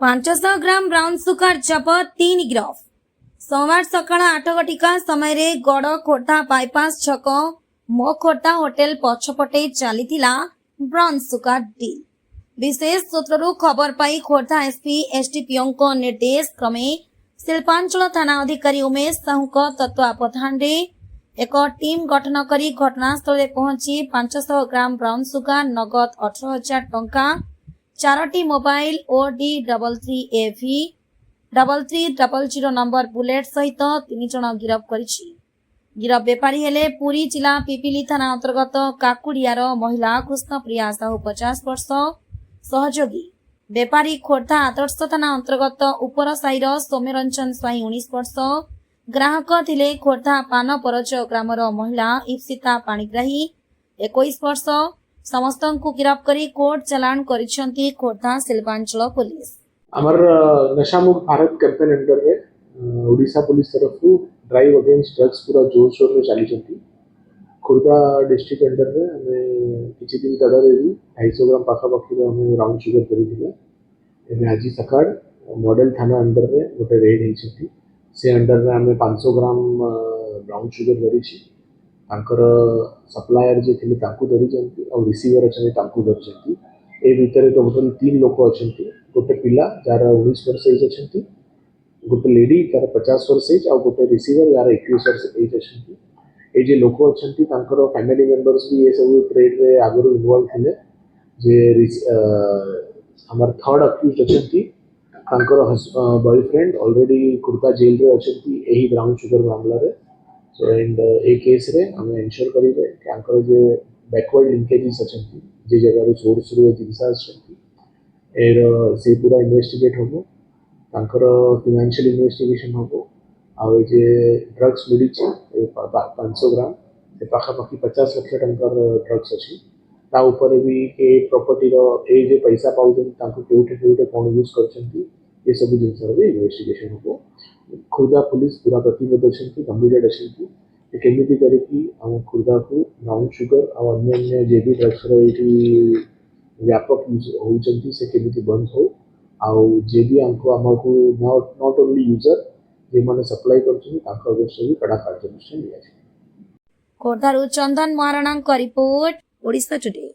500 ଗ୍ରାମ brown sugar ଜବତ 3 ଗିରଫ। सोमवार सकाळ 8 घटिका समय गड़ खोर्धा बाईपास छक मो खोर्धा होटेल पछपटे चलीथिला ब्राउन सुगार डील। विशेष सूत्रु खबर पाई खोर्धा एसपी एसडीपीओ निर्देश क्रमे शिल्पांचल थाना अधिकारी उमेश साहू तत्वावधान एक टीम गठन करी घटनास्थल पहुंची 500 ग्राम ब्राउन सुगार नगद 18,000 टंका 4टी मोबाइल OD33AV 3300 नंबर बुलेट सहित 3 जन गिरफ करिछि। गिरफ बेपारी हेले पुरी जिला पिपिली थाना अंतर्गत काकुड़ियार महिला कृष्णप्रिया साहू 50 वर्ष, सहयोगी बेपारी खोर्धा आदर्श थाना अंतर्गत उपर साईर सौम्यरंजन स्वाई 19 वर्ष, ग्राहक थिले खोर्धा पानपरज ग्रामर महिला इप्सिता पाणिग्राही 21 वर्ष। समस्तଙ୍କୁ गिरफ करी कोर्ट चलाण करिसेंती खोर्धा शिल्पांचल पुलिस। आमर नशामुक्त भारत कैंपेन अंडर में ओडिशा पुलिस तरफ ड्राइव अगेंस्ट ड्रग्स पूरा जोर शोर में चली खोर्धा डिस्ट्रिक्ट अंडर में हमें किसी दिन तड़े भी 250 ग्राम पाखापाखी हमें ब्राउन सुगर करें। आज सका मॉडल थाना अंडर में गोटे रेड होती से अंडर में हमें 500 ग्राम ब्राउन सुगर धरी सप्लायर जे थे धरी और रिसीवर अच्छा धरी ए भितर टोटल 3 लोक अच्छा गोटे पिला जार 19 वर्ष एज अच्छा, गोटे लेडी तार 50 वर्ष एज और गोटे रिसीवर यार 21 वर्ष एज अच्छा। ये जे लोक अच्छा फैमिली मेंबर्स भी ये सब ट्रेड रे आगु इनवॉल्व थे जे हमार थर्ड अक्यूज अच्छा बॉयफ्रेंड ऑलरेडी खोर्धा जेल रे अच्छा यही ब्राउन सुगर मामला रे। सो एंड ए केस रे हमें एनश्योर करेंगे कि जे बैकवर्ड लिंकेजेस अच्छा जे जगह सोर्स रे जिनसा एर से पूरा इन्वेस्टिगेट हम फाइनेंशियल इन्वेस्टिगेशन हम आउ जे ड्रग्स मिली 500 ग्राम से पाखापाखी 50 लाख टंकार ड्रग्स अच्छी ताऊपर भी के प्रॉपर्टी ए जे पैसा पाते कौन यूज कर ये सब जिन भी इन्वेस्टिगेशन हम। खोर्धा पुलिस पूरा प्रतिबद्ध अच्छा कमिटेड अच्छा केमी करके खोर्धा को ब्राउन सुगर और अन्य जे भी ड्रग्स व्यापक यूज होती से केमी बंद हो आउ जे भी आमको नॉट ओनली यूजर जे माने सप्लाई कर भी कड़ा कार्यानुष्ठान लिया। खोर्धारू चंदन महाराणा रिपोर्ट ओडिशा टुडे।